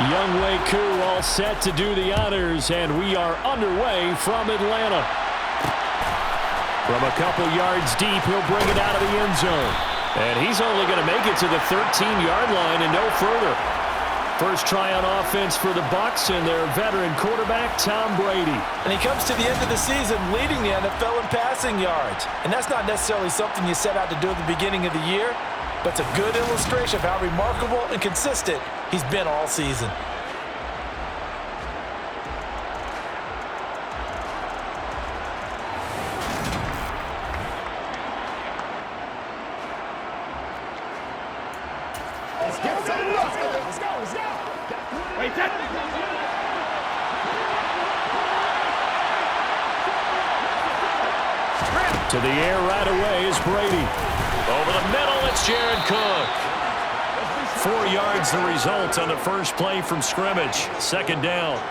Younghoe Koo all set to do the honors, and we are underway from Atlanta. From a couple yards deep, he'll bring it out of the end zone. And he's only going to make it to the 13-yard line and no further. First try on offense for the Bucs and their veteran quarterback, Tom Brady. And he comes to the end of the season leading the NFL in passing yards. And that's not necessarily something you set out to do at the beginning of the year, but it's a good illustration of how remarkable and consistent he's been all season. To the air right away is Brady. Over the middle, it's Jared Cook. 4 yards the result on the first play from scrimmage. Second down.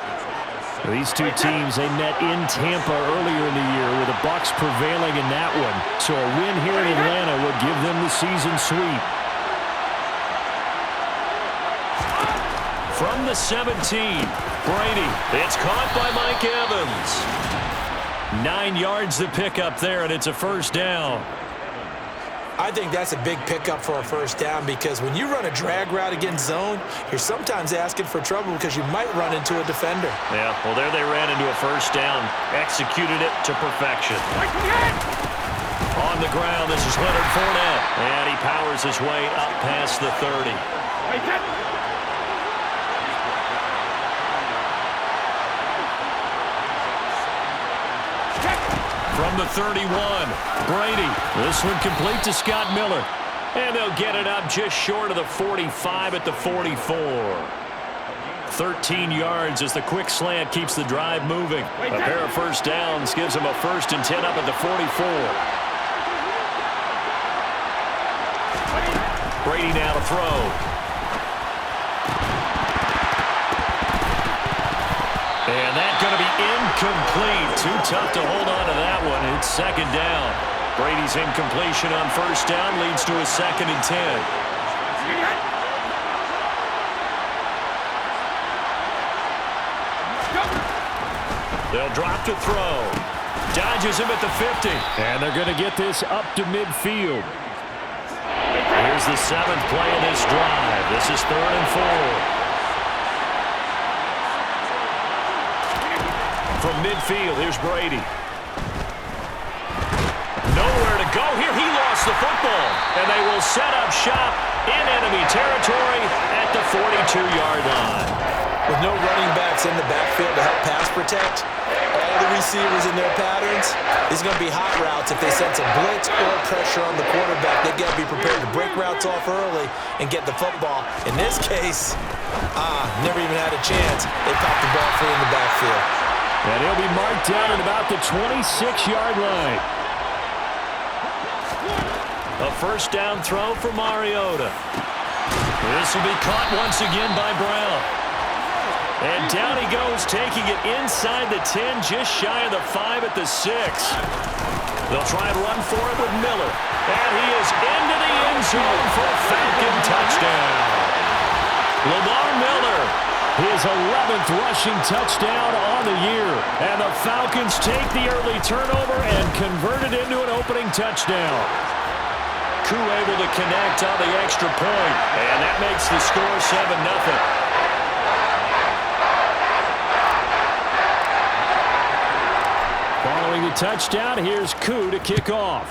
These two teams, they met in Tampa earlier in the year with the Bucs prevailing in that one. So a win here in Atlanta would give them the season sweep. From the 17, Brady. It's caught by Mike Evans. 9 yards to pick up there, and it's a first down. I think that's a big pickup for a first down because when you run a drag route against zone, you're sometimes asking for trouble because you might run into a defender. Yeah, well, there they ran into a first down. Executed it to perfection. On the ground, this is Leonard Fournette. And he powers his way up past the 30. From the 31, Brady. This one complete to Scott Miller. And they'll get it up just short of the 45 at the 44. 13 yards as the quick slant keeps the drive moving. A pair of first downs gives them a 1st and 10 up at the 44. Brady now to throw. And that's going to be incomplete. Too tough to hold on to that one. It's second down. Brady's incompletion on first down leads to a 2nd and 10. They'll drop to throw. Dodges him at the 50. And they're going to get this up to midfield. Here's the 7th play of this drive. This is 3rd and 4. From midfield, here's Brady. Nowhere to go here. He lost the football. And they will set up shop in enemy territory at the 42-yard line. With no running backs in the backfield to help pass protect, all the receivers in their patterns, these are going to be hot routes if they sense a blitz or pressure on the quarterback. They've got to be prepared to break routes off early and get the football. In this case, never even had a chance. They popped the ball free in the backfield. And he'll be marked down at about the 26-yard line. A first down throw for Mariota. This will be caught once again by Brown. And down he goes, taking it inside the 10, just shy of the 5 at the 6. They'll try and run for it with Miller. And he is into the end zone for a Falcon touchdown. Lamar Miller, his 11th rushing touchdown on the year. And the Falcons take the early turnover and convert it into an opening touchdown. Koo able to connect on the extra point. And that makes the score 7-0. Following the touchdown, here's Koo to kick off.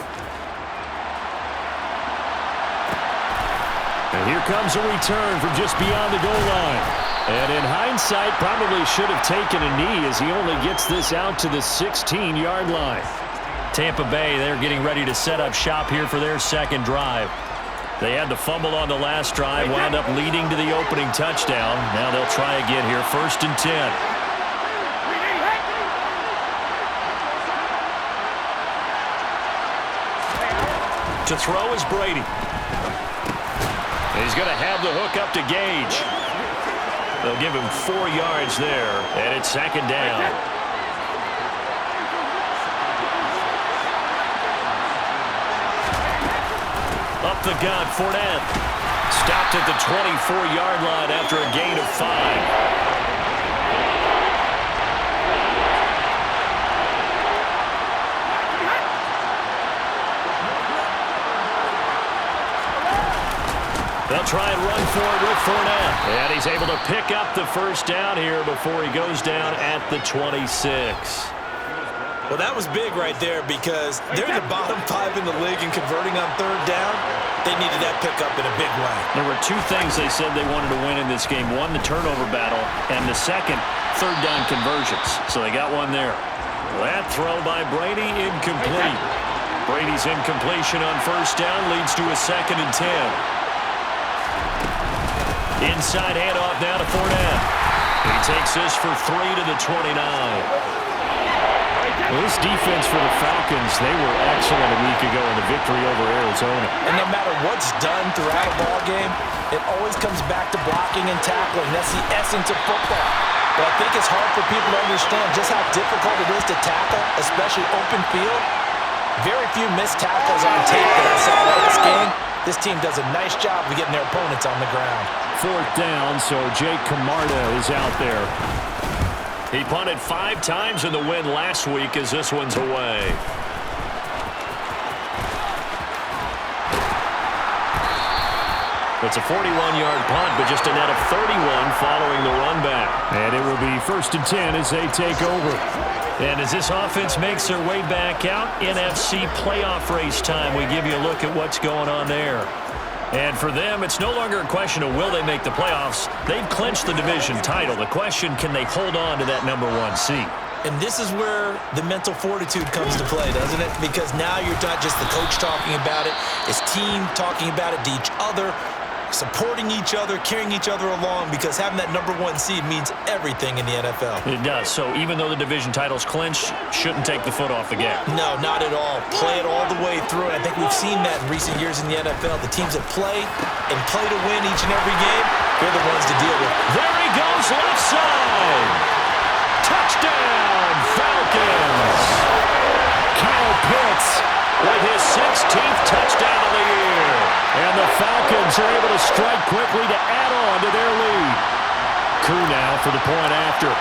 And here comes a return from just beyond the goal line. And in hindsight, probably should have taken a knee as he only gets this out to the 16-yard line. Tampa Bay, they're getting ready to set up shop here for their second drive. They had the fumble on the last drive, wound up leading to the opening touchdown. Now they'll try again here, 1st and 10. To throw is Brady. He's going to have the hook up to Gage. They'll give him 4 yards there, and it's second down. Up the gut, Fournette. Stopped at the 24-yard line after a gain of 5. They'll try and run for it with Fournette. And he's able to pick up the first down here before he goes down at the 26. Well, that was big right there because they're the bottom 5 in the league in converting on third down. They needed that pickup in a big way. There were 2 things they said they wanted to win in this game. One, the turnover battle, and the second, third down conversions. So they got one there. That throw by Brady, incomplete. Brady's incompletion on first down leads to a 2nd and 10. Inside handoff now to Fournette. He takes this for 3 to the 29. Well, this defense for the Falcons, they were excellent a week ago in the victory over Arizona. And no matter what's done throughout a ball game, it always comes back to blocking and tackling. That's the essence of football. But I think it's hard for people to understand just how difficult it is to tackle, especially open field. Very few missed tackles on tape that I saw in this game. This team does a nice job of getting their opponents on the ground. 4th down, so Jake Camarda is out there. He punted 5 times in the win last week as this one's away. It's a 41-yard punt, but just a net of 31 following the run back. And it will be 1st and 10 as they take over. And as this offense makes their way back out, NFC playoff race time, we give you a look at what's going on there. And for them, it's no longer a question of will they make the playoffs. They've clinched the division title. The question, can they hold on to that number 1 seed? And this is where the mental fortitude comes to play, doesn't it? Because now you're not just the coach talking about it, it's team talking about it to each other, supporting each other, carrying each other along, because having that number 1 seed means everything in the NFL. It does. So even though the division title's clinched, shouldn't take the foot off the gas. No, not at all. Play it all the way through. And I think we've seen that in recent years in the NFL. The teams that play and play to win each and every game, they're the ones to deal with. There he goes, left side. Touchdown, Falcons. Kyle Pitts with his 16th touchdown of the year. And the Falcons are able to strike quickly to add on to their lead. Koo now for the point after.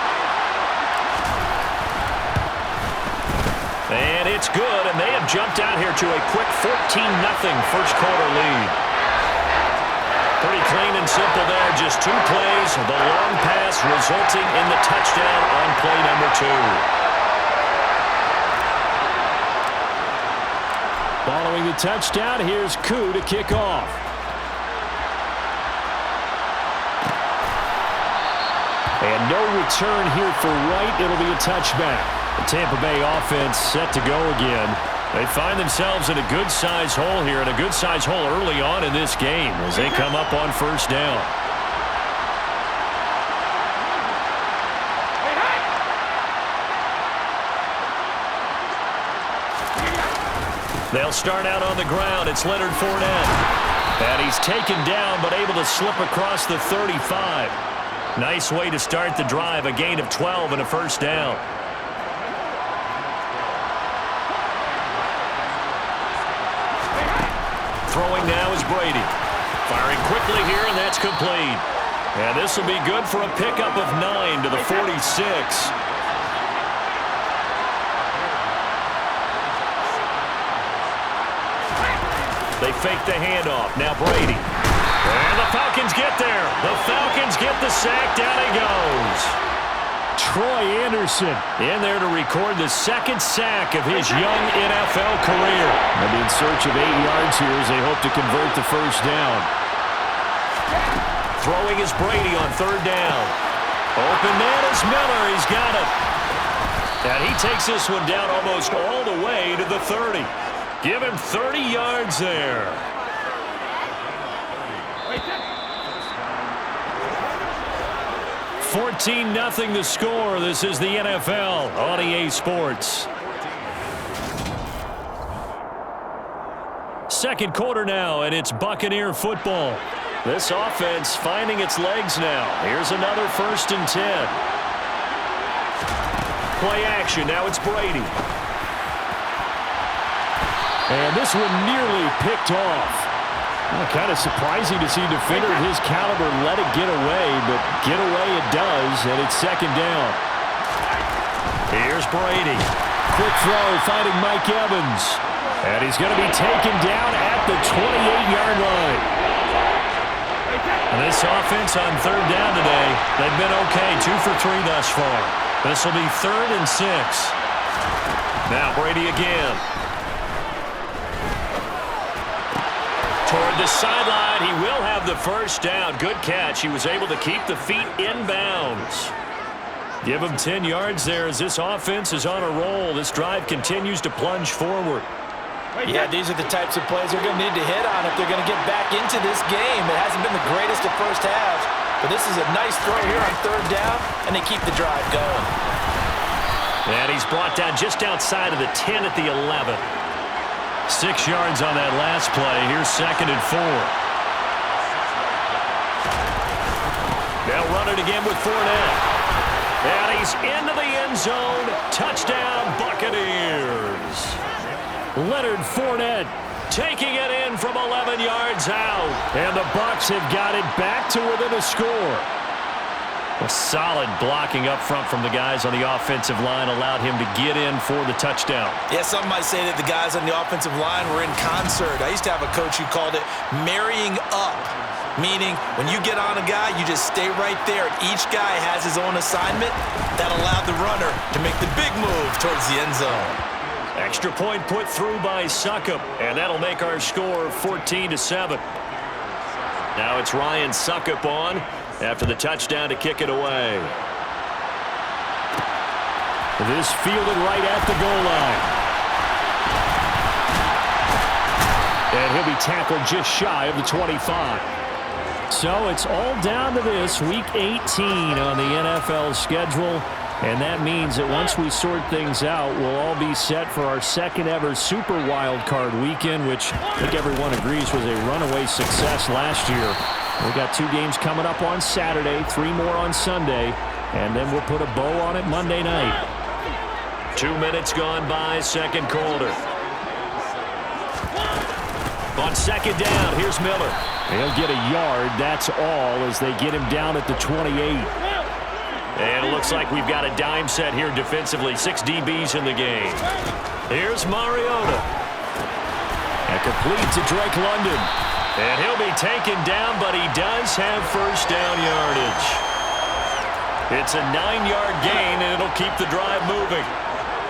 And it's good, and they have jumped out here to a quick 14-0 first quarter lead. Pretty clean and simple there, just 2 plays. The long pass resulting in the touchdown on play number 2. Following the touchdown, here's Koo to kick off. And no return here for Wright. It'll be a touchback. The Tampa Bay offense set to go again. They find themselves in a good-sized hole here, and a good-sized hole early on in this game as they come up on first down. They'll start out on the ground. It's Leonard Fournette. And he's taken down but able to slip across the 35. Nice way to start the drive. A gain of 12 and a first down. Throwing now is Brady. Firing quickly here, and that's complete. And this will be good for a pickup of 9 to the 46. They fake the handoff. Now Brady. And the Falcons get there. The Falcons get the sack. Down he goes. Troy Anderson in there to record the 2nd sack of his young NFL career. And in search of 8 yards here as they hope to convert the first down. Throwing is Brady on 3rd down. Open man is Miller. He's got it. And he takes this one down almost all the way to the 30. Give him 30 yards there. Wait, 14-0 the score. This is the NFL on EA Sports. Second quarter now, and it's Buccaneer football. This offense finding its legs now. Here's another 1st and 10. Play action. Now it's Brady. And this one nearly picked off. Kind of surprising to see a defender of his caliber let it get away, but get away it does, and it's second down. Here's Brady. Quick throw, finding Mike Evans. And he's going to be taken down at the 28-yard line. And this offense on third down today, they've been okay, 2 for 3 thus far. This will be 3rd and 6. Now Brady again. Toward the sideline, he will have the first down. Good catch. He was able to keep the feet inbounds. Give him 10 yards there as this offense is on a roll. This drive continues to plunge forward. Yeah, these are the types of plays they're going to need to hit on if they're going to get back into this game. It hasn't been the greatest of first halves, but this is a nice throw here on third down, and they keep the drive going. And he's brought down just outside of the 10 at the 11. 6 yards on that last play. Here's 2nd and 4. They'll run it again with Fournette. And he's into the end zone. Touchdown, Buccaneers. Leonard Fournette taking it in from 11 yards out. And the Bucs have got it back to within a score. A solid blocking up front from the guys on the offensive line allowed him to get in for the touchdown. Yeah, some might say that the guys on the offensive line were in concert. I used to have a coach who called it marrying up, meaning when you get on a guy, you just stay right there. Each guy has his own assignment that allowed the runner to make the big move towards the end zone. Extra point put through by Succop, and that'll make our score 14-7. Now it's Ryan Succop on after the touchdown to kick it away. This fielded right at the goal line. And he'll be tackled just shy of the 25. So it's all down to this, Week 18 on the NFL schedule. And that means that once we sort things out, we'll all be set for our second ever Super Wild Card weekend, which I think everyone agrees was a runaway success last year. We got 2 games coming up on Saturday, 3 more on Sunday, and then we'll put a bow on it Monday night. 2 minutes gone by, second quarter. On second down, here's Miller. He'll get a yard, that's all, as they get him down at the 28. And it looks like we've got a dime set here defensively. 6 DBs in the game. Here's Mariota. And complete to Drake London. And he'll be taken down, but he does have first down yardage. It's a 9-yard gain, and it'll keep the drive moving.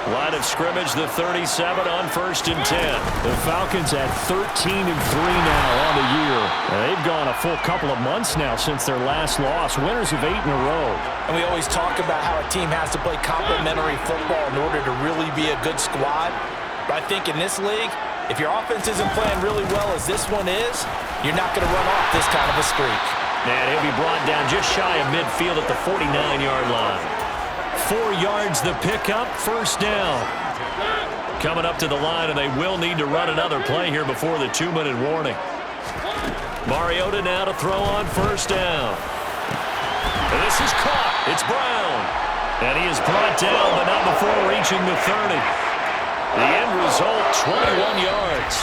Line of scrimmage, the 37 on 1st and 10. The Falcons at 13-3 now on the year. They've gone a full couple of months now since their last loss. Winners of 8 in a row. And we always talk about how a team has to play complementary football in order to really be a good squad. But I think in this league, if your offense isn't playing really well as this one is, you're not going to run off this kind of a streak. And he'll be brought down just shy of midfield at the 49-yard line. 4 yards the pickup, first down. Coming up to the line, and they will need to run another play here before the 2-minute warning. Mariota now to throw on first down. And this is caught. It's Brown. And he is brought down, but not before reaching the 30. The end result, 21 yards.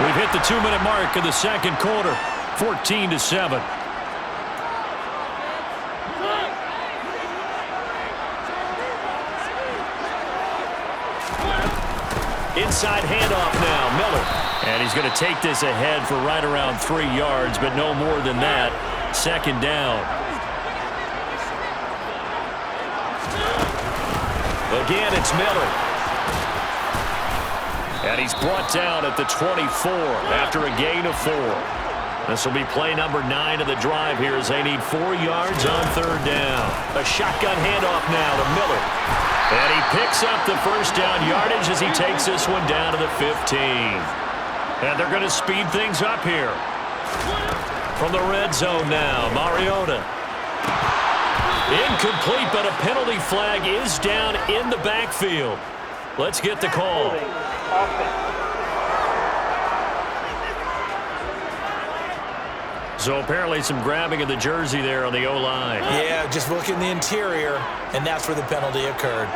We've hit the 2-minute mark in the second quarter, 14-7. Inside handoff now, Miller. And he's going to take this ahead for right around 3 yards, but no more than that. Second down. Again, it's Miller. And he's brought down at the 24 after a gain of 4. This will be play number 9 of the drive here as they need 4 yards on third down. A shotgun handoff now to Miller. And he picks up the first down yardage as he takes this one down to the 15. And they're going to speed things up here. From the red zone now, Mariota. Incomplete, but a penalty flag is down in the backfield. Let's get the call. So apparently some grabbing of the jersey there on the O-line. Yeah, just look in the interior, and that's where the penalty occurred.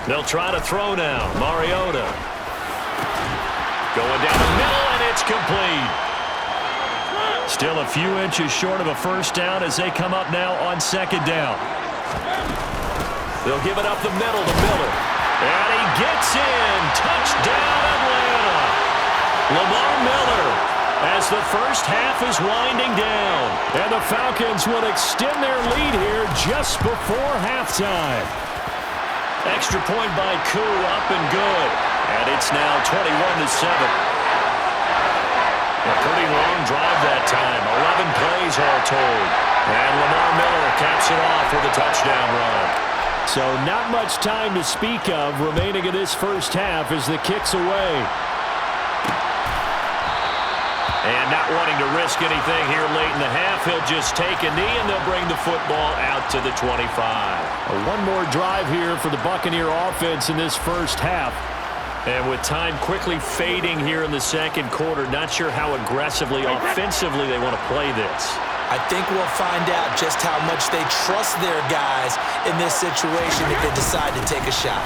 They'll try to throw now. Mariota. Going down the middle, complete. Still a few inches short of a first down as they come up now on second down. They'll give it up the middle to Miller. And he gets in. Touchdown, Atlanta. Lamar Miller as the first half is winding down. And the Falcons will extend their lead here just before halftime. Extra point by Koo, up and good. And it's now 21-7. A pretty long drive that time. 11 plays all told. And Lamar Miller caps it off with a touchdown run. So not much time to speak of remaining in this first half as the kick's away. And not wanting to risk anything here late in the half, he'll just take a knee and they'll bring the football out to the 25. One more drive here for the Buccaneer offense in this first half. And with time quickly fading here in the second quarter, not sure how aggressively, offensively they want to play this. I think we'll find out just how much they trust their guys in this situation if they decide to take a shot.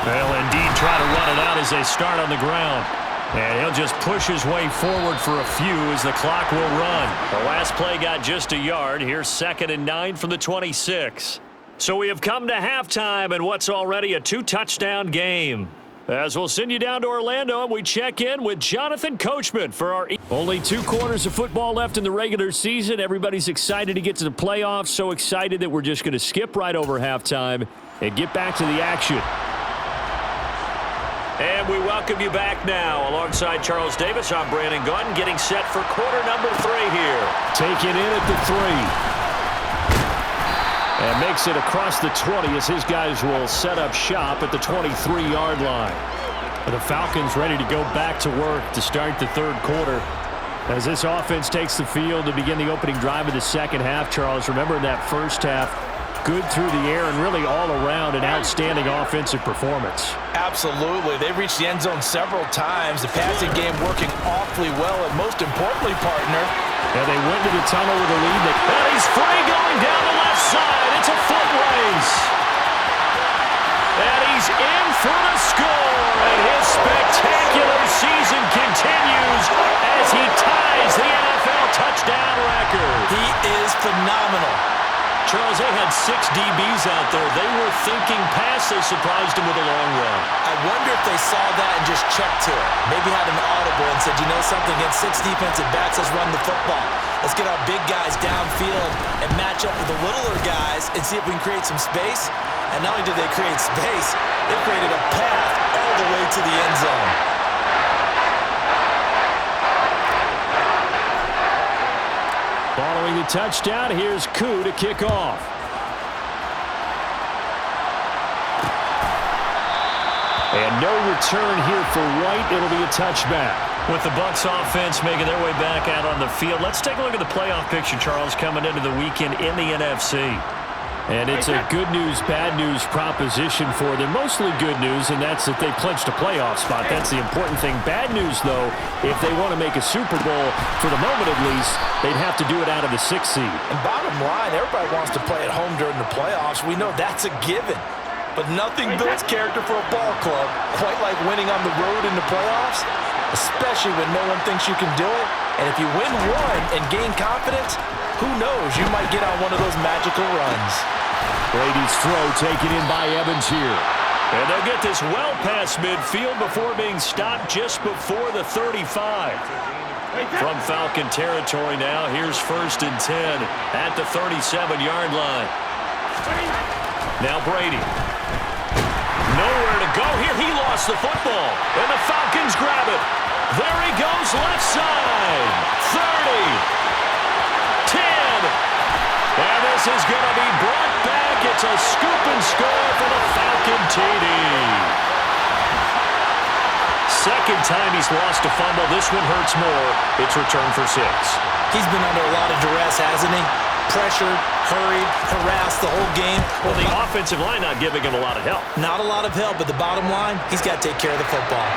They'll indeed try to run it out as they start on the ground. And he'll just push his way forward for a few as the clock will run. The last play got just a yard. Here's 2nd and 9 from the 26. So we have come to halftime in what's already a 2-touchdown game. As we'll send you down to Orlando, and we check in with Jonathan Coachman for our... Only 2 quarters of football left in the regular season. Everybody's excited to get to the playoffs, so excited that we're just going to skip right over halftime and get back to the action. And we welcome you back now. Alongside Charles Davis, I'm Brandon Gunn, getting set for quarter number 3 here. Taking in at the 3. And makes it across the 20 as his guys will set up shop at the 23-yard line. The Falcons ready to go back to work to start the third quarter. As this offense takes the field to begin the opening drive of the second half, Charles, remember in that first half, good through the air and really all around an outstanding offensive performance. Absolutely. They've reached the end zone several times. The passing game working awfully well, and most importantly, partner. And they went to the tunnel with a lead. And he's free going down the left side. It's a foot race. And he's in for the score. And his spectacular season continues as he ties the NFL touchdown record. He is phenomenal. Charles, they had 6 DBs out there. They were thinking pass. They surprised him with a long run. I wonder if they saw that and just checked to it. Maybe had an audible and said, you know something, against 6 defensive backs, let's run the football. Let's get our big guys downfield and match up with the littler guys and see if we can create some space. And not only did they create space, they created a path all the way to the end zone. Following the touchdown, here's Koo to kick off. And no return here for White. It'll be a touchback. With the Bucs offense making their way back out on the field, let's take a look at the playoff picture, Charles, coming into the weekend in the NFC. And it's a good news, bad news proposition for them. Mostly good news, and that's that they clinched a playoff spot. That's the important thing. Bad news, though, if they want to make a Super Bowl, for the moment at least, they'd have to do it out of the 6th seed. And bottom line, everybody wants to play at home during the playoffs. We know that's a given. But nothing builds character for a ball club quite like winning on the road in the playoffs, especially when no one thinks you can do it. And if you win one and gain confidence, who knows? You might get on one of those magical runs. Brady's throw taken in by Evans here. And they'll get this well past midfield before being stopped just before the 35. From Falcon territory now, here's 1st and 10 at the 37-yard line. Now Brady. Nowhere to go here. He lost the football. And the Falcons grab it. There he goes, left side. 30. 10. And this is going to be brought back. It's a scoop and score for the Falcon TD. Second time he's lost a fumble. This one hurts more. It's returned for 6. He's been under a lot of duress, hasn't he? Pressured, hurried, harassed the whole game. Well, the offensive line not giving him a lot of help. Not a lot of help, but the bottom line, he's got to take care of the football.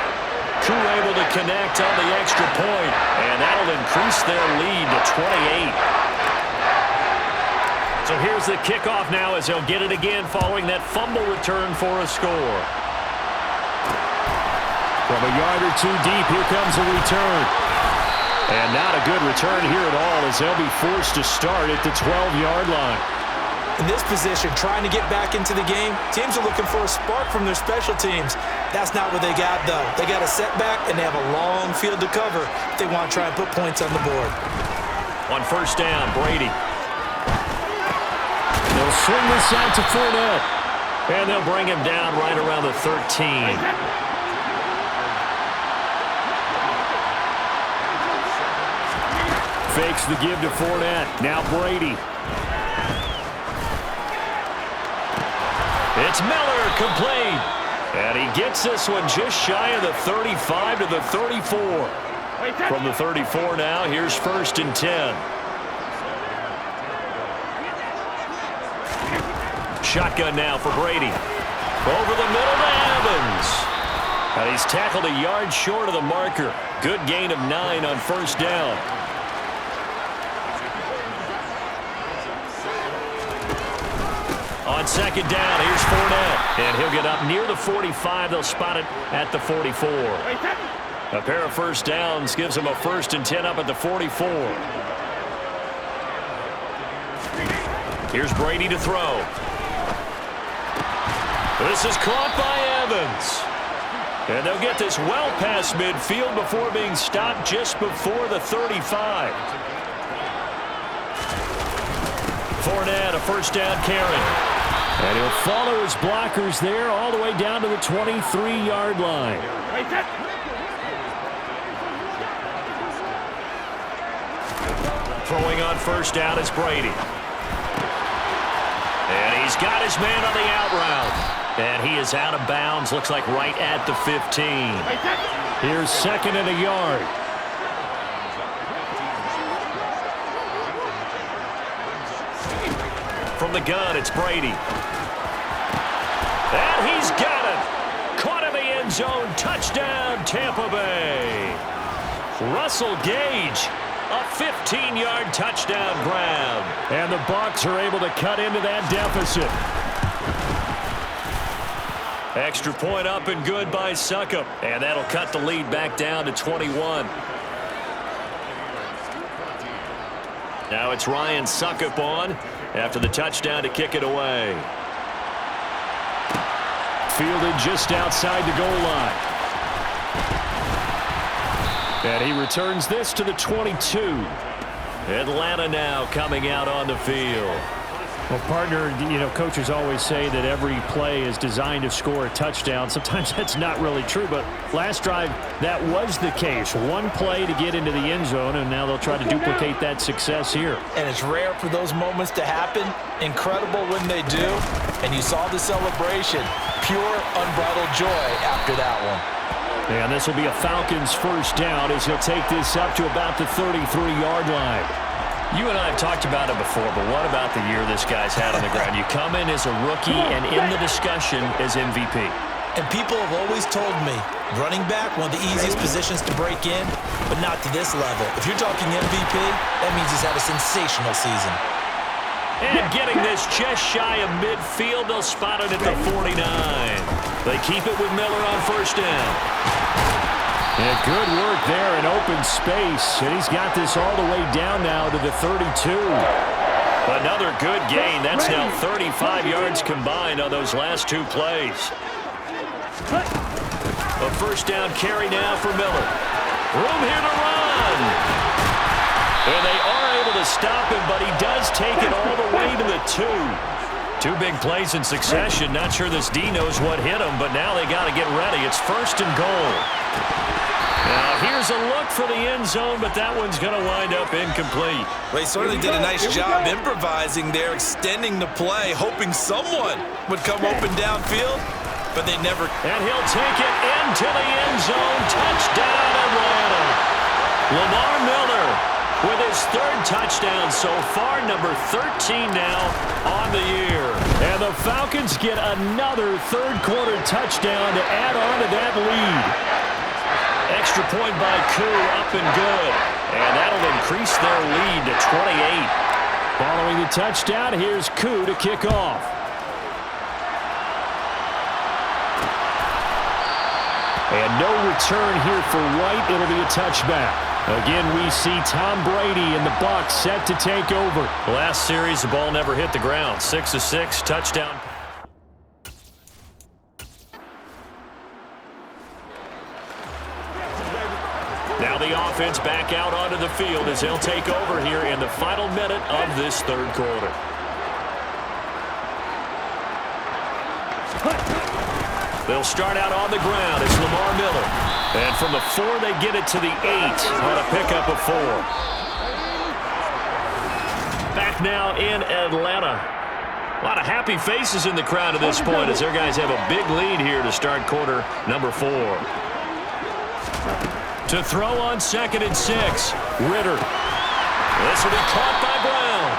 Koo able to connect on the extra point, and that'll increase their lead to 28. So here's the kickoff now as they'll get it again following that fumble return for a score. From a yard or two deep, here comes a return. And not a good return here at all as they'll be forced to start at the 12-yard line. In this position, trying to get back into the game, teams are looking for a spark from their special teams. That's not what they got, though. They got a setback, and they have a long field to cover if they want to try and put points on the board. On first down, Brady. They'll swing this out to Fournette. And they'll bring him down right around the 13. Fakes the give to Fournette. Now Brady. It's Miller, complete. And he gets this one just shy of the 35 to the 34. From the 34 now, here's first and 10. Shotgun now for Brady. Over the middle to Evans. And he's tackled a yard short of the marker. Good gain of 9 on first down. On second down, here's Fournette. And he'll get up near the 45. They'll spot it at the 44. A pair of first downs gives him a first and 10 up at the 44. Here's Brady to throw. This is caught by Evans. And they'll get this well past midfield before being stopped just before the 35. Fournette, a first down carry. And he'll follow his blockers there all the way down to the 23-yard line. Throwing on first down is Brady. And he's got his man on the out route. And he is out of bounds, looks like right at the 15. Here's second and a yard. From the gun, it's Brady. And he's got it. Caught in the end zone. Touchdown, Tampa Bay. Russell Gage, a 15-yard touchdown grab. And the Bucs are able to cut into that deficit. Extra point up and good by Succop. And that'll cut the lead back down to 21. Now it's Ryan Succop on after the touchdown to kick it away. Fielded just outside the goal line. And he returns this to the 22. Atlanta now coming out on the field. Well, partner, coaches always say that every play is designed to score a touchdown. Sometimes that's not really true, but last drive, that was the case. One play to get into the end zone, and now they'll try to duplicate that success here. And it's rare for those moments to happen. Incredible when they do. And you saw the celebration. Pure, unbridled joy after that one. And this will be a Falcons first down as he'll take this up to about the 33-yard line. You and I have talked about it before, but what about the year this guy's had on the ground? You come in as a rookie and in the discussion as MVP. And people have always told me, running back, one of the easiest positions to break in, but not to this level. If you're talking MVP, that means he's had a sensational season. And getting this just shy of midfield, they'll spot it at the 49. They keep it with Miller on first down. And good work there in open space. And he's got this all the way down now to the 32. Another good gain. That's now 35 yards combined on those last two plays. A first down carry now for Miller. Room here to run. And they are able to stop him, but he does take it all the way to the 2. Two big plays in succession. Not sure this D knows what hit him, but now they got to get ready. It's first and goal. Now here's a look for the end zone, but that one's going to wind up incomplete. Well, he certainly did a nice job improvising there, extending the play, hoping someone would come open downfield, but they never. And he'll take it into the end zone. Touchdown, Atlanta. Lamar Miller with his third touchdown so far, number 13 now on the year. And the Falcons get another third-quarter touchdown to add on to that lead. Extra point by Koo, up and good. And that'll increase their lead to 28. Following the touchdown, here's Koo to kick off. And no return here for White. It'll be a touchback. Again, we see Tom Brady and the Bucs set to take over. Last series, the ball never hit the ground. 6 of 6, touchdown. Now the offense back out onto the field as they'll take over here in the final minute of this third quarter. They'll start out on the ground. It's Lamar Miller. And from the 4, they get it to the 8 on a pickup of 4. Back now in Atlanta. A lot of happy faces in the crowd at this point as their guys have a big lead here to start quarter number 4. To throw on 2nd and 6. Ritter. This will be caught by Brown.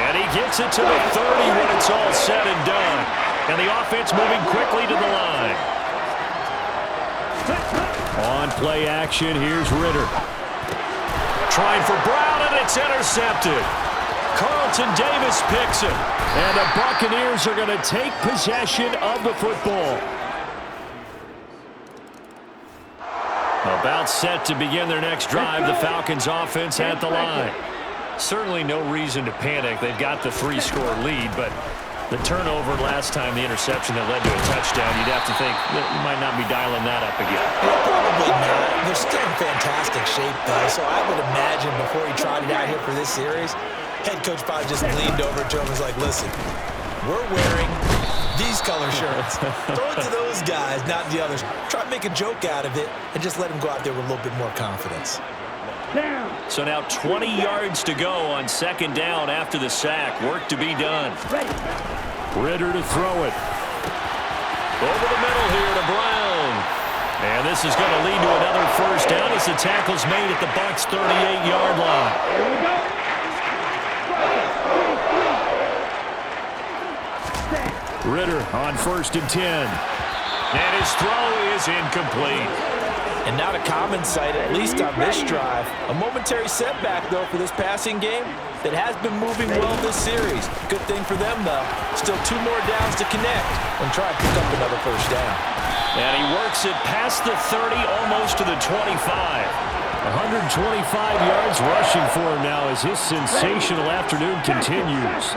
And he gets it to the 30 when it's all said and done. And the offense moving quickly to the line. On play action, here's Ritter. Trying for Brown, and it's intercepted. Carlton Davis picks it. And the Buccaneers are going to take possession of the football. About set to begin their next drive, the Falcons offense at the line. Certainly no reason to panic. They've got the 3-score lead, but the turnover last time, the interception that led to a touchdown, you'd have to think that you might not be dialing that up again. Probably not. They're still in fantastic shape, though, so I would imagine before he trotted out here for this series, head coach probably just leaned over to him and was like, listen, we're wearing these color shirts. Throw it to those guys, not the others. Try to make a joke out of it and just let him go out there with a little bit more confidence. So now 20 yards to go on 2nd down after the sack. Work to be done. Ritter to throw it. Over the middle here to Brown. And this is going to lead to another first down as the tackle's made at the Bucs' 38-yard line. Ritter on 1st and 10. And his throw is incomplete. And not a common sight, at least on this drive. A momentary setback, though, for this passing game that has been moving well this series. Good thing for them, though. Still 2 more downs to connect and try to pick up another first down. And he works it past the 30, almost to the 25. 125 yards rushing for him now as his sensational afternoon continues.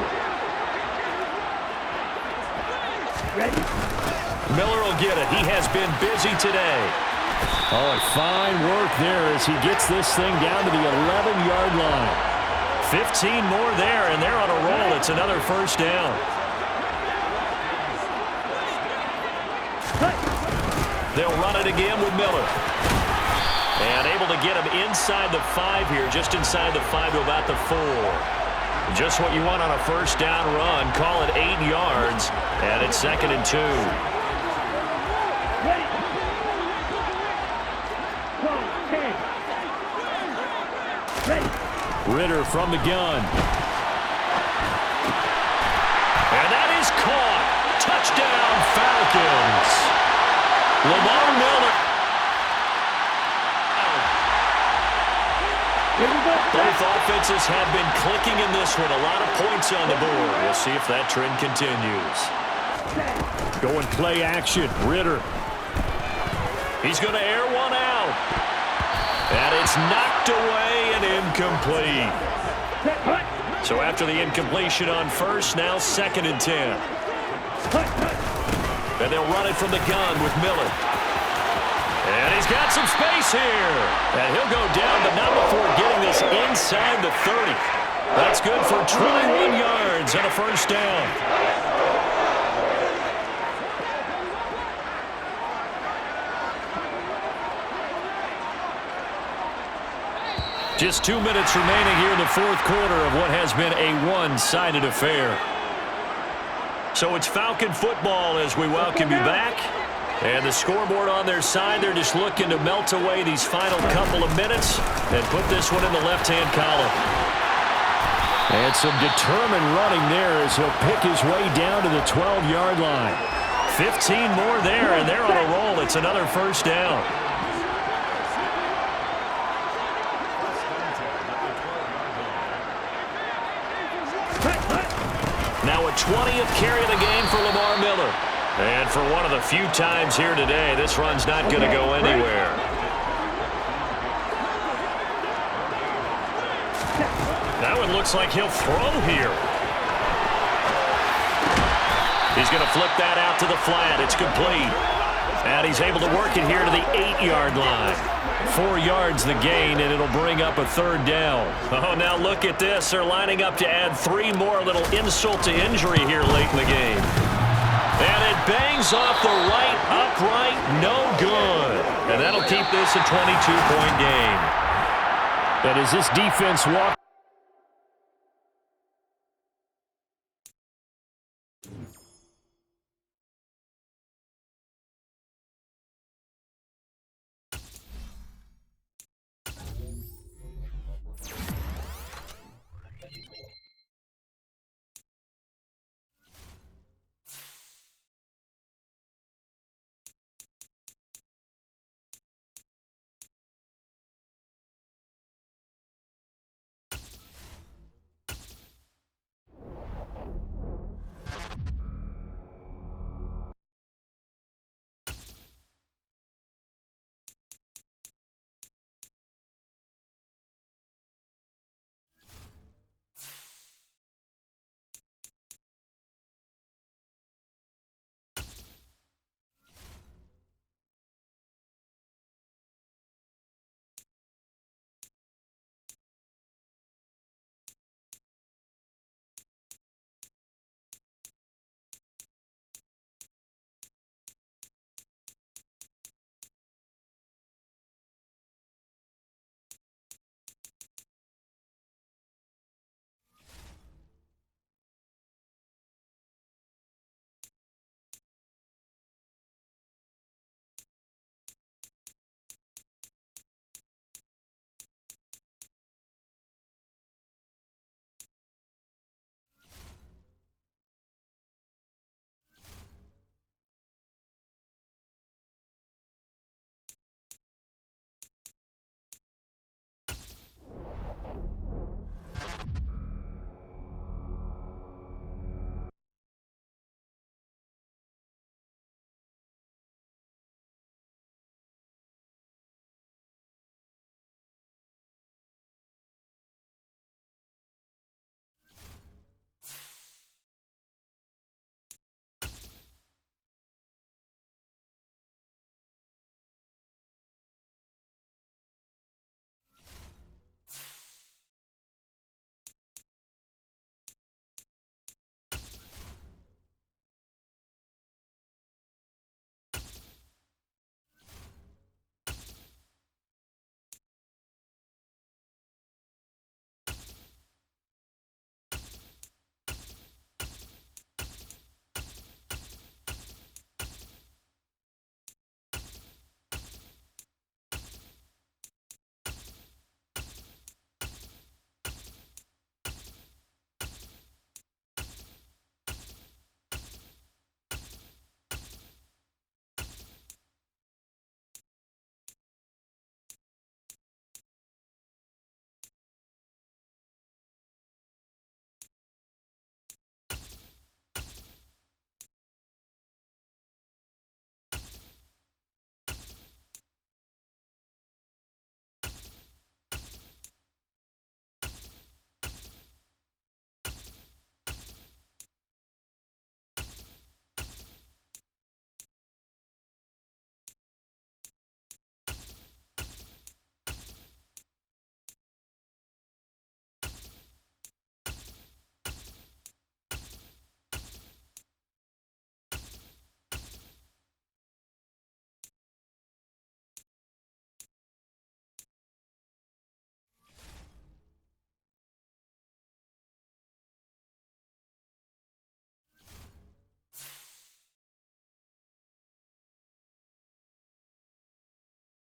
Miller will get it. He has been busy today. Oh, and fine work there as he gets this thing down to the 11-yard line. 15 more there, and they're on a roll. It's another first down. They'll run it again with Miller. And able to get him inside the 5 here, just inside the 5 to about the 4. Just what you want on a first down run. Call it 8 yards, and it's 2nd and 2. Ritter from the gun. And that is caught. Touchdown, Falcons. Lamar Miller. Both offenses have been clicking in this one. A lot of points on the board. We'll see if that trend continues. Going play action. Ritter. He's going to air one out. And it's knocked away and incomplete. So after the incompletion on first, now 2nd and 10. And they'll run it from the gun with Miller. And he's got some space here. And he'll go down, but not before getting this inside the 30. That's good for 21 yards and a first down. Just 2 minutes remaining here in the 4th quarter of what has been a one-sided affair. So it's Falcon football as we welcome you back. And the scoreboard on their side, they're just looking to melt away these final couple of minutes and put this one in the left-hand column. And some determined running there as he'll pick his way down to the 12-yard line. 15 more there, and they're on a roll. It's another first down. Now a 20th carry of the game for Lamar Miller. And for one of the few times here today, this run's not going to go anywhere. it looks like he'll throw here. He's going to flip that out to the flat. It's complete. And he's able to work it here to the 8-yard line. 4 yards the gain, and it'll bring up a third down. Oh, now look at this. They're lining up to add 3 more, little insult to injury here late in the game. And it bangs off the right upright. No good. And that'll keep this a 22-point game. And as this defense walks